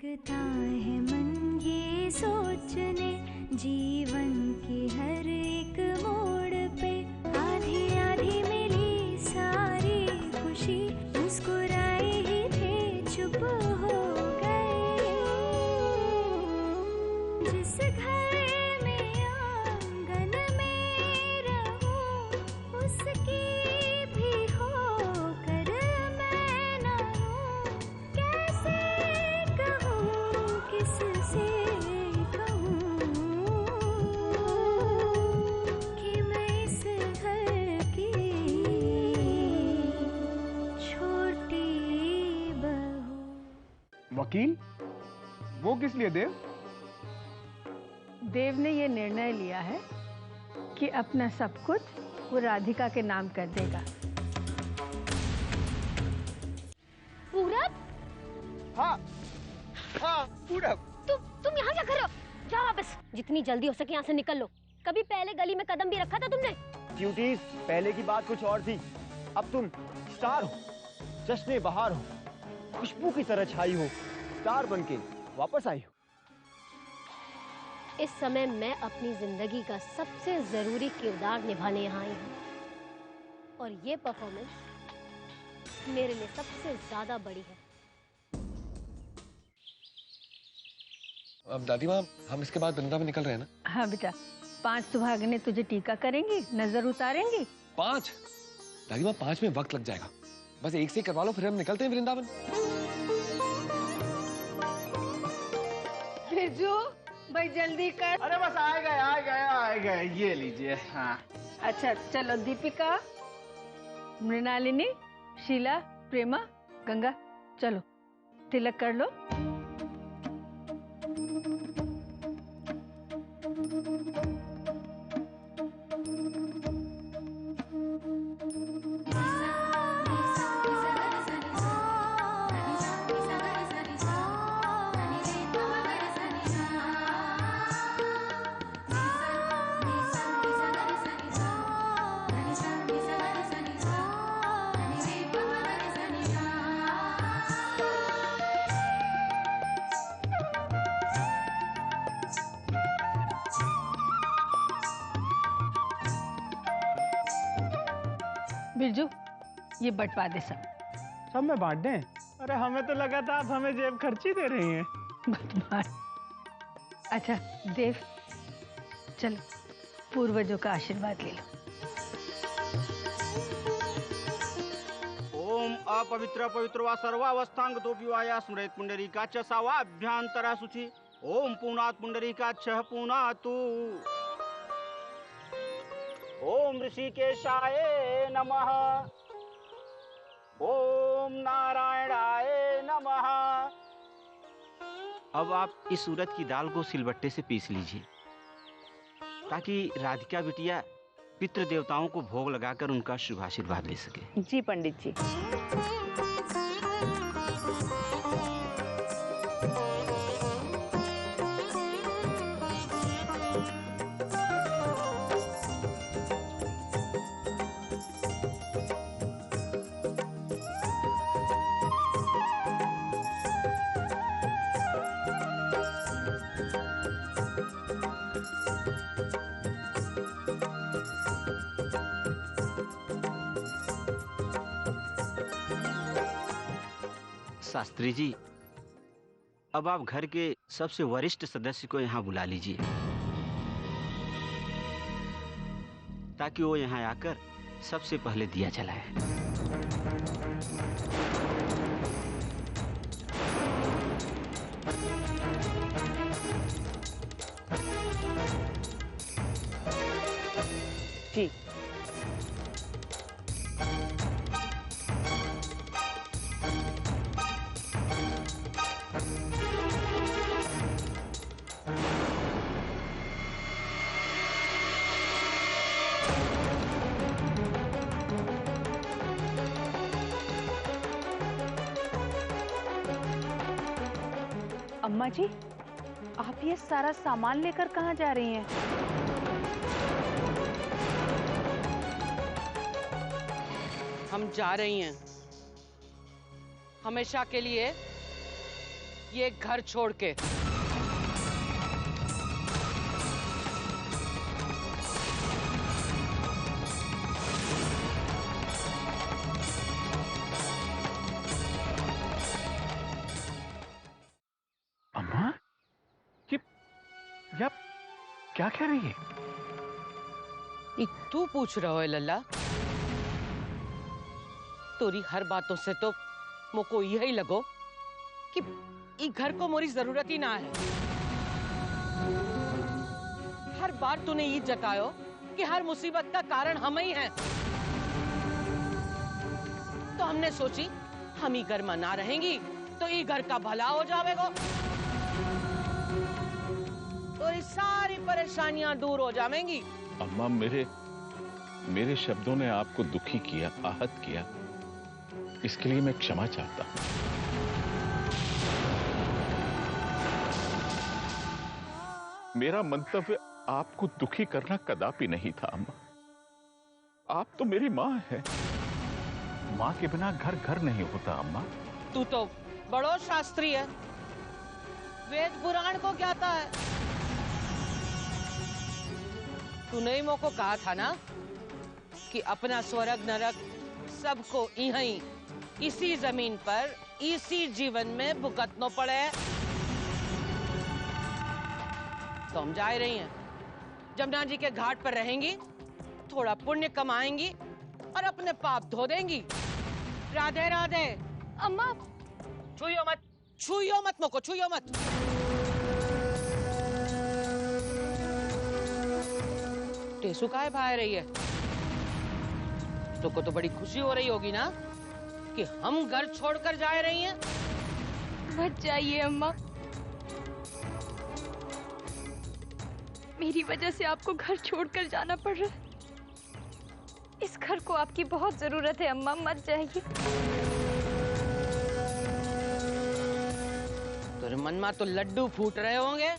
लगता है मन ये सोचने, जीवन के हर एक मोड़ पे आधी आधी मिली सारी खुशी, मुस्कुराए ही थे चुप हो गए। जिस घर में आंगन में रहूं, उसकी भी होकर मैं ना हूं। कैसे कहूं, किससे कहूं कि मैं इस घर की छोटी बहू। वकील, वो किस लिए देव? देव ने ये निर्णय लिया है कि अपना सब कुछ वो राधिका के नाम कर देगा। पूरब, हाँ हाँ पूरब। तुम यहाँ क्या कर रहे हो? जाओ वापस, जितनी जल्दी हो सके यहाँ से निकल लो। कभी पहले गली में कदम भी रखा था तुमने? क्यूटीज, पहले की बात कुछ और थी, अब तुम स्टार हो, जश्न बहार हो, खुशबू की तरह छाई हो, स्टार बनके वापस आई हो। इस समय मैं अपनी जिंदगी का सबसे जरूरी किरदार निभाने यहाँ आई हूँ और ये परफॉर्मेंस मेरे लिए सबसे ज्यादा बड़ी है। अब दादी माँ, हम इसके बाद वृंदावन निकल रहे हैं ना? हाँ बेटा, 5 सुहागिनें तुझे टीका करेंगी, नजर उतारेंगी। 5? दादी माँ, 5 में वक्त लग जाएगा, बस एक से करवा लो, फिर हम निकलते हैं वृंदावन। बिरजू, भाई जल्दी कर। अरे बस आए गए, ये लीजिए। हाँ अच्छा चलो, दीपिका, मृणालिनी, शीला, प्रेमा, गंगा, चलो तिलक कर लो। बिरजू, ये बंटवा दे सब में बांट दें? अरे हमें तो लगा था आप हमें जेब खर्ची दे रही हैं। बदमाश। अच्छा देव, चलो पूर्वजों का आशीर्वाद ले लो। ओम अपवित्र पवित्र वा सर्वावस्थांग दोपि वाया स्मृत पुंडरीका च सावाभ्यांतरा शुचि। ओम पूर्णात् पुंडरीका च पूर्णातु। ओम ऋषिकेशाय नमः। ओम नारायणाय नमः। अब आप इस उड़द की दाल को सिलबट्टे से पीस लीजिए ताकि राधिका बिटिया पितृ देवताओं को भोग लगाकर उनका शुभ आशीर्वाद ले सके। जी पंडित जी। शास्त्री जी, अब आप घर के सबसे वरिष्ठ सदस्य को यहाँ बुला लीजिए ताकि वो यहाँ आकर सबसे पहले दिया जलाए। जी। अम्मा जी, आप ये सारा सामान लेकर कहाँ जा रही हैं? हम जा रही हैं हमेशा के लिए ये घर छोड़ के। अम्मा, ये आप क्या कह रही है? ये तू पूछ रहा है लल्ला? तोरी हर बातों से तो मोको यही लगो कि ई घर को मोरी जरूरत ही ना है। हर बार तूने ये जतायो कि हर मुसीबत का कारण हम ही हैं। तो हमने सोची हम ही घर में ना रहेंगी तो ई घर का भला हो जाएगा और सारी परेशानियां दूर हो जाएंगी। अम्मा, मेरे शब्दों ने आपको दुखी किया, आहत किया, इसके लिए मैं क्षमा चाहता हूं। मेरा मंतव्य आपको दुखी करना कदापि नहीं था अम्मा। आप तो मेरी माँ है। माँ के बिना घर घर नहीं होता अम्मा। तू तो बड़ो शास्त्री है, वेद पुराण को ज्ञाता है। तूने ही मोको कहा था ना कि अपना स्वर्ग नरक सबको यहीं इसी जमीन पर इसी जीवन में भुगतना पड़े। तो हम जा रही हैं, जमुना जी के घाट पर रहेंगी, थोड़ा पुण्य कमाएंगी और अपने पाप धो देंगी। राधे राधे। अम्मा, छुइयो मत मोको, छुइयो मत। टेसू काहे भाग रही है? तो बड़ी खुशी हो रही होगी ना कि हम घर छोड़कर जा रही हैं। मत जाइए अम्मा, मेरी वजह से आपको घर छोड़कर जाना पड़ रहा है। इस घर को आपकी बहुत जरूरत है अम्मा, मत जाइए। तेरे मन में तो लड्डू फूट रहे होंगे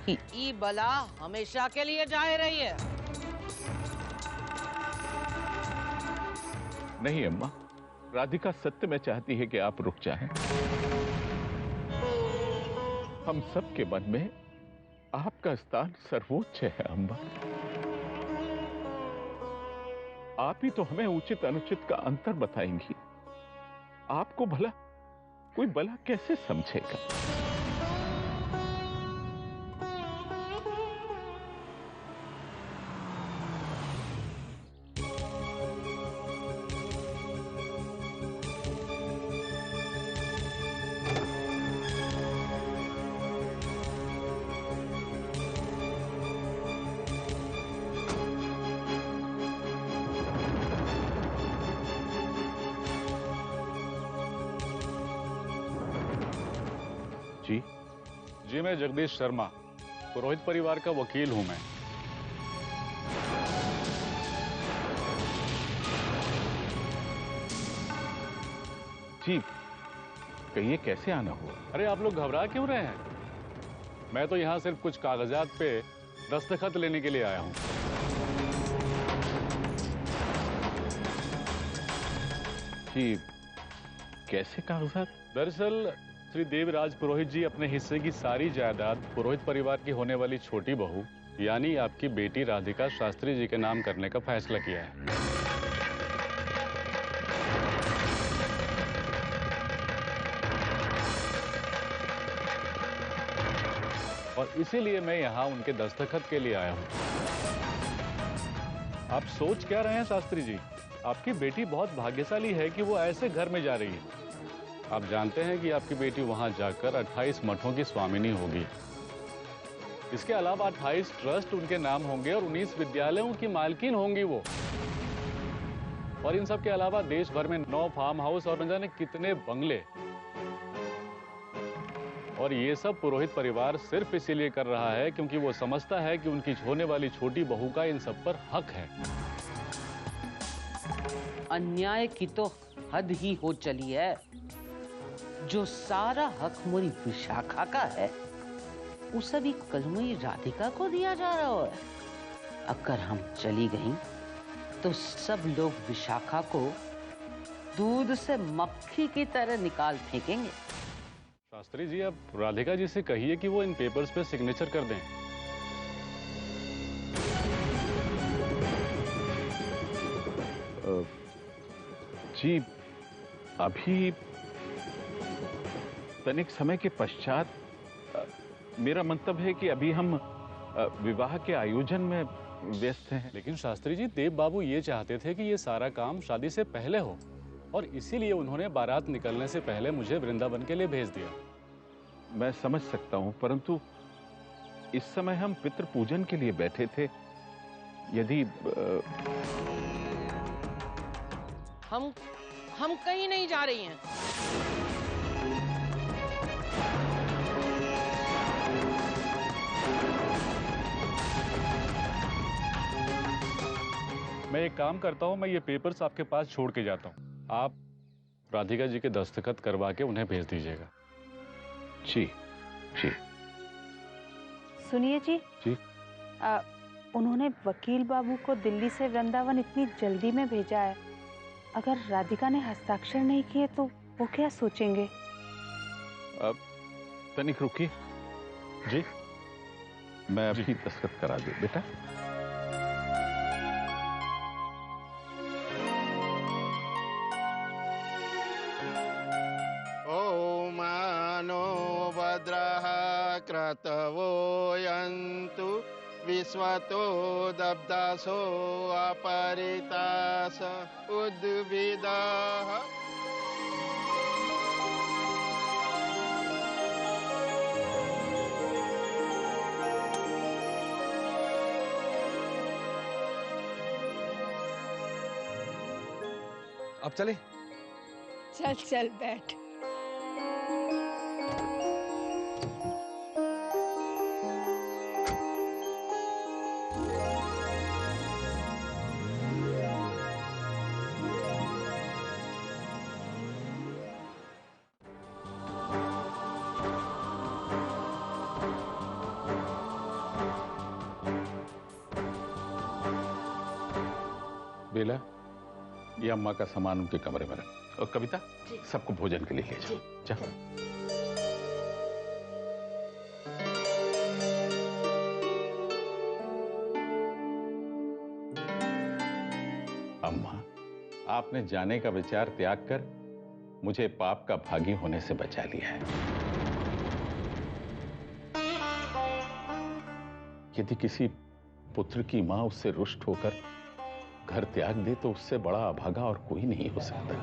कि ई बला हमेशा के लिए जा रही है। नहीं अम्मा, राधिका सत्य में चाहती है कि आप रुक जाएं। हम सबके मन में आपका स्थान सर्वोच्च है अम्मा। आप ही तो हमें उचित अनुचित का अंतर बताएंगी। आपको भला कोई भला कैसे समझेगा? जी, मैं जगदीश शर्मा, पुरोहित परिवार का वकील हूं मैं। जी, कहिए कैसे आना हुआ? अरे आप लोग घबरा क्यों रहे हैं? मैं तो यहाँ सिर्फ कुछ कागजात पे दस्तखत लेने के लिए आया हूँ। जी, कैसे कागजात? दरअसल श्री देवराज पुरोहित जी अपने हिस्से की सारी जायदाद पुरोहित परिवार की होने वाली छोटी बहू यानी आपकी बेटी राधिका शास्त्री जी के नाम करने का फैसला किया है। और इसीलिए मैं यहाँ उनके दस्तखत के लिए आया हूँ। आप सोच क्या रहे हैं शास्त्री जी? आपकी बेटी बहुत भाग्यशाली है कि वो ऐसे घर में जा रही है। आप जानते हैं कि आपकी बेटी वहां जाकर 28 मठों की स्वामिनी होगी। इसके अलावा 28 ट्रस्ट उनके नाम होंगे और 19 विद्यालयों की मालकिन होंगी वो। और इन सब के अलावा देश भर में 9 फार्म हाउस और न जाने कितने बंगले। और ये सब पुरोहित परिवार सिर्फ इसीलिए कर रहा है क्योंकि वो समझता है कि उनकी होने वाली छोटी बहू का इन सब पर हक है। अन्याय की तो हद ही हो चली है। जो सारा हक मोरी विशाखा का है वो सभी कल मोरी राधिका को दिया जा रहा है। अगर हम चली गई तो सब लोग विशाखा को दूध से मक्खी की तरह निकाल फेंकेंगे। शास्त्री जी, अब राधिका जी से कहिए कि वो इन पेपर्स पे सिग्नेचर कर दें। जी, अभी तनिक समय के पश्चात मेरा मंतव्य है कि अभी हम विवाह के आयोजन में व्यस्त हैं। लेकिन शास्त्री जी, देव बाबू ये चाहते थे कि ये सारा काम शादी से पहले हो, और इसीलिए उन्होंने बारात निकलने से पहले मुझे वृंदावन के लिए भेज दिया। मैं समझ सकता हूं, परंतु इस समय हम पितृ पूजन के लिए बैठे थे। यदि हम कहीं नहीं जा रही हैं। मैं एक काम करता हूँ, मैं ये पेपर्स आपके पास छोड़ के जाता हूँ। आप राधिका जी के दस्तखत करवा के उन्हें भेज दीजिएगा। जी जी। सुनिए जी। जी। उन्होंने वकील बाबू को दिल्ली से वृंदावन इतनी जल्दी में भेजा है। अगर राधिका ने हस्ताक्षर नहीं किए तो वो क्या सोचेंगे? अब तनिक रुकिए। जी, मैं अभी दस्तखत करा दूं बेटा। क्रतवो यन्तु विश्वतो दब्दासो अपरितास उद्भिदाः। अब चले? चल चल बैठ। बेला, ये अम्मा का सामान उनके कमरे में रख। और कविता, सबको भोजन के लिए ले जाओ। जाओ। अम्मा, आपने जाने का विचार त्याग कर मुझे पाप का भागी होने से बचा लिया है। यदि किसी पुत्र की मां उससे रुष्ट होकर घर त्याग दे तो उससे बड़ा अभागा और कोई नहीं हो सकता।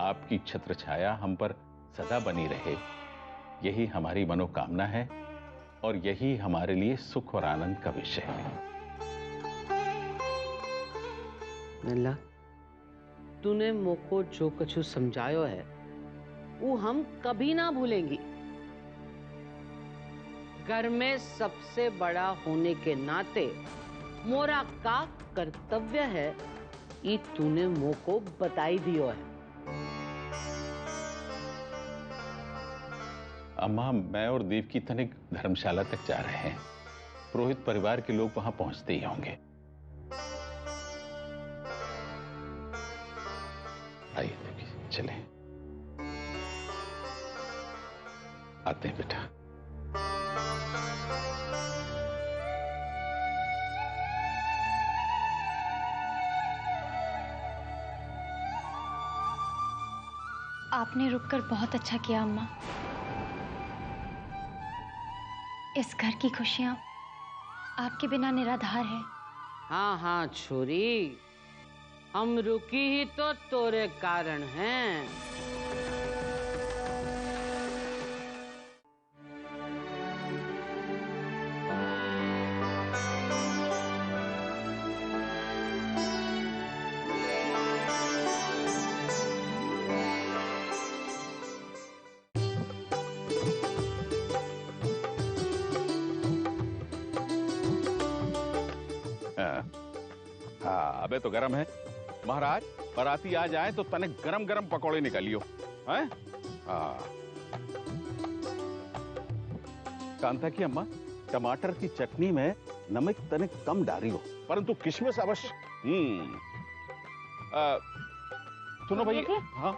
आपकी छत्र छाया हम पर सदा बनी रहे, यही हमारी मनोकामना है और यही हमारे लिए सुख और आनंद का विषय है। नल्ला, तूने मोको जो कछु समझायो है वो हम कभी ना भूलेंगी। घर में सबसे बड़ा होने के नाते मोरा का कर्तव्य है ये तूने मोको बताई दियो है। अम्मा, मैं और देव की तनिक धर्मशाला तक जा रहे हैं। पुरोहित परिवार के लोग वहां पहुंचते ही होंगे। आइए देवी, चलें। आते हैं बेटा। आपने रुककर बहुत अच्छा किया अम्मा। इस घर की खुशियां आपके बिना निराधार है। हाँ हाँ छोरी, हम रुकी ही तो तोरे कारण हैं। अबे तो गरम है महाराज। बाराती आ जाए तो तनिक गरम गरम पकौड़े निकालियो हैं। कांता की अम्मा, टमाटर की चटनी में नमक तनिक कम डालियो, परंतु किशमिश अवश्य। सुनो भाई। हाँ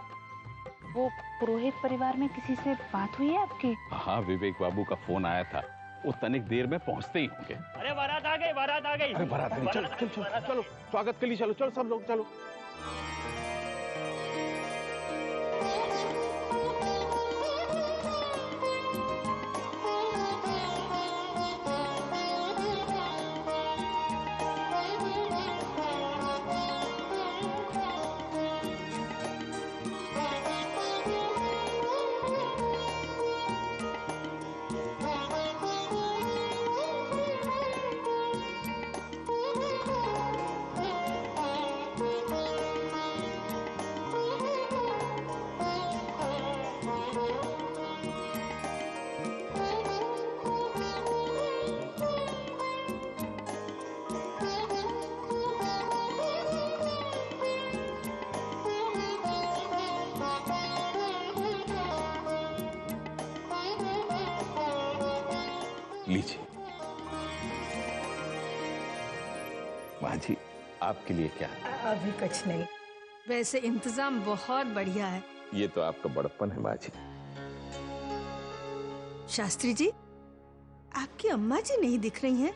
वो पुरोहित परिवार में किसी से बात हुई है आपकी? हाँ, विवेक बाबू का फोन आया था, वो तनिक देर में पहुंचते ही होंगे। अरे बारात आ गई, बारात आ गई। अरे बारात आ गई, चलो चलो चलो चलो, स्वागत के लिए चलो चलो सब लोग चलो। लीजिए। माँ जी, आपके लिए क्या? अभी कुछ नहीं, वैसे इंतजाम बहुत बढ़िया है। ये तो आपका बड़प्पन है माँ जी। शास्त्री जी, आपकी अम्मा जी नहीं दिख रही हैं।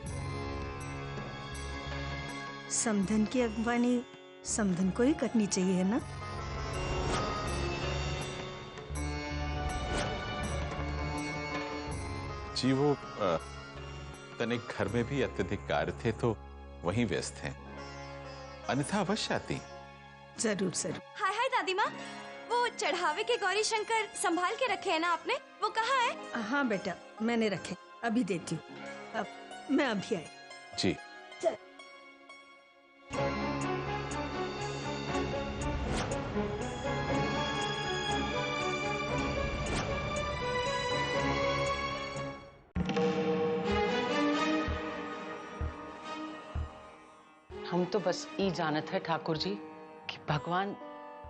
समधन की अगवानी समधन को ही करनी चाहिए ना? जी वो तनिक घर में भी अत्यधिक कार्य थे तो वहीं व्यस्त हैं, अन्यथा अवश्य आती। जरूर जरूर। हाय हाय दादी माँ, वो चढ़ावे के गौरी शंकर संभाल के रखे हैं ना आपने? वो कहाँ है? हाँ बेटा, मैंने रखे, अभी देती हूँ। अब मैं अभी आई। जी। चल। हम तो बस ये जानत है ठाकुर जी कि भगवान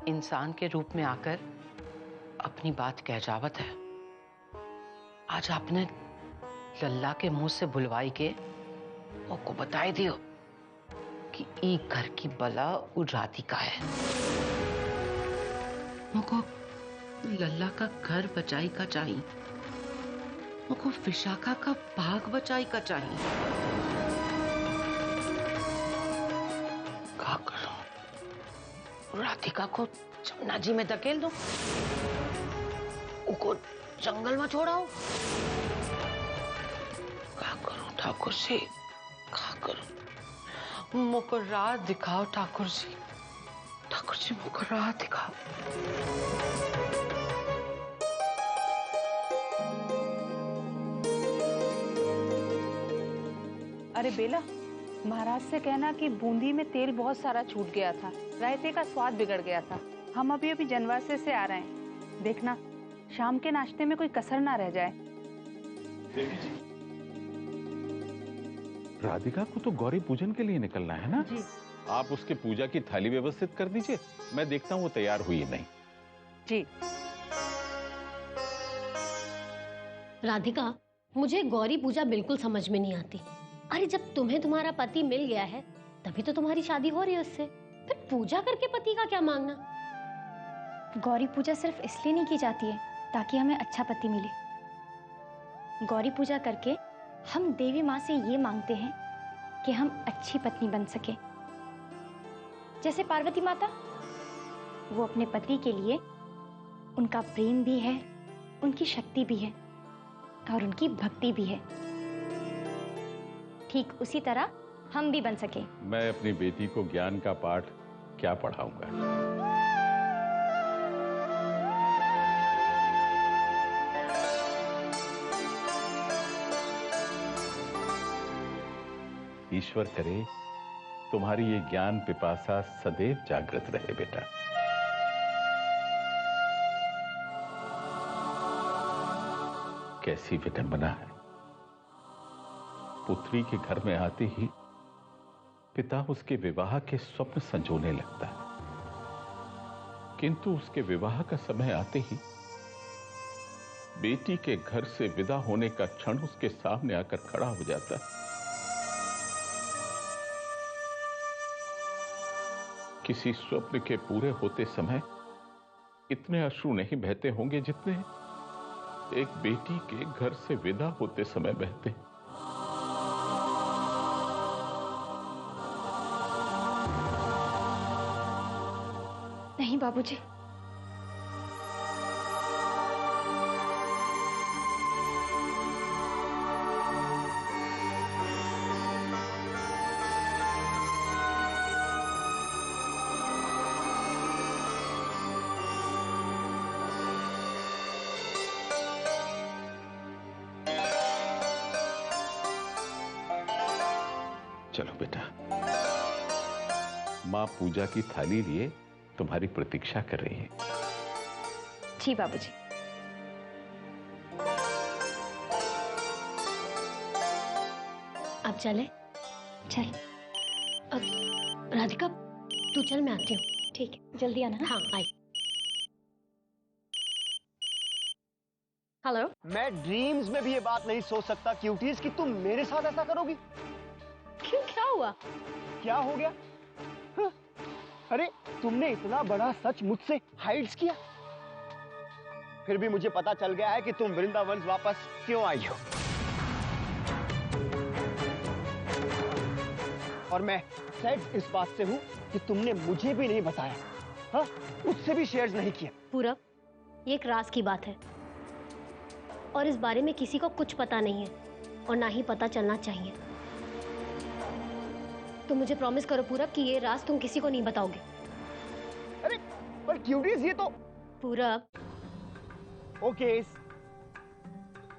इंसान के रूप में आकर अपनी बात कह जावत है। आज आपने लल्ला के मुंह से बुलवाई के को बताई दियो कि ई घर की बला उ राधिका है। मुझको लल्ला का घर बचाई का चाहिए, मुझको विशाखा का भाग बचाई का चाहिए। राधिका को जमुना जी में धकेल दो, उनको जंगल में छोड़ाओ। क्या करूं ठाकुर जी, क्या करूं? मुझको राह दिखाओ ठाकुर जी, ठाकुर जी मुझको राह दिखाओ। अरे बेला, महाराज से कहना कि बूंदी में तेल बहुत सारा छूट गया था, रायते का स्वाद बिगड़ गया था। हम अभी अभी जनवासे से आ रहे हैं, देखना शाम के नाश्ते में कोई कसर ना रह जाए। राधिका को तो गौरी पूजन के लिए निकलना है ना जी। आप उसके पूजा की थाली व्यवस्थित कर दीजिए, मैं देखता हूँ वो तैयार हुई नहीं। जी। राधिका, मुझे गौरी पूजा बिल्कुल समझ में नहीं आती। अरे जब तुम्हें तुम्हारा पति मिल गया है तभी तो तुम्हारी शादी हो रही है उससे, फिर पूजा करके पति का क्या मांगना? गौरी पूजा सिर्फ इसलिए नहीं की जाती है ताकि हमें अच्छा पति मिले। गौरी पूजा करके हम देवी माँ से ये मांगते हैं कि हम अच्छी पत्नी बन सके। जैसे पार्वती माता, वो अपने पति के लिए उनका प्रेम भी है, उनकी शक्ति भी है और उनकी भक्ति भी है। ठीक उसी तरह हम भी बन सके। मैं अपनी बेटी को ज्ञान का पाठ क्या पढ़ाऊंगा? ईश्वर करे तुम्हारी ये ज्ञान पिपासा सदैव जागृत रहे बेटा। कैसी विडंबना है, पुत्री के घर में आते ही पिता उसके विवाह के स्वप्न संजोने लगता है, किंतु उसके विवाह का समय आते ही बेटी के घर से विदा होने का क्षण उसके सामने आकर खड़ा हो जाता है। किसी स्वप्न के पूरे होते समय इतने अश्रु नहीं बहते होंगे जितने एक बेटी के घर से विदा होते समय बहते। नहीं बाबूजी, चलो बेटा, मां पूजा की थाली लिए तुम्हारी प्रतीक्षा कर रही है। जी बाबूजी। अब चले? चल। अब राधिका तू चल, मैं आती हूँ। ठीक है, जल्दी आना। हाँ आई। हेलो। मैं ड्रीम्स में भी ये बात नहीं सोच सकता क्यूटीज कि तुम मेरे साथ ऐसा करोगी। क्यों, क्या हुआ? क्या हो गया? हाँ? अरे तुमने इतना बड़ा सच मुझसे हाइड्स किया, फिर भी मुझे पता चल गया है कि तुम वृंदावन वापस क्यों आई हो। और मैं सैड इस बात से हूं कि तुमने मुझे भी नहीं बताया, हाँ, उससे भी शेयर नहीं किया। पूरब, ये एक राज की बात है और इस बारे में किसी को कुछ पता नहीं है और ना ही पता चलना चाहिए। तो मुझे प्रॉमिस करो पूरब कि ये राज तुम किसी को नहीं बताओगे। अरे पर क्यूटीज, ये तो। पूरब। ओके,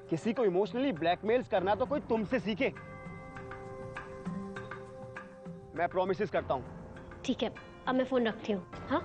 किसी को इमोशनली ब्लैकमेल करना तो कोई तुमसे सीखे। मैं प्रॉमिसेस करता हूं। ठीक है, अब मैं फोन रखती हूँ। हाँ।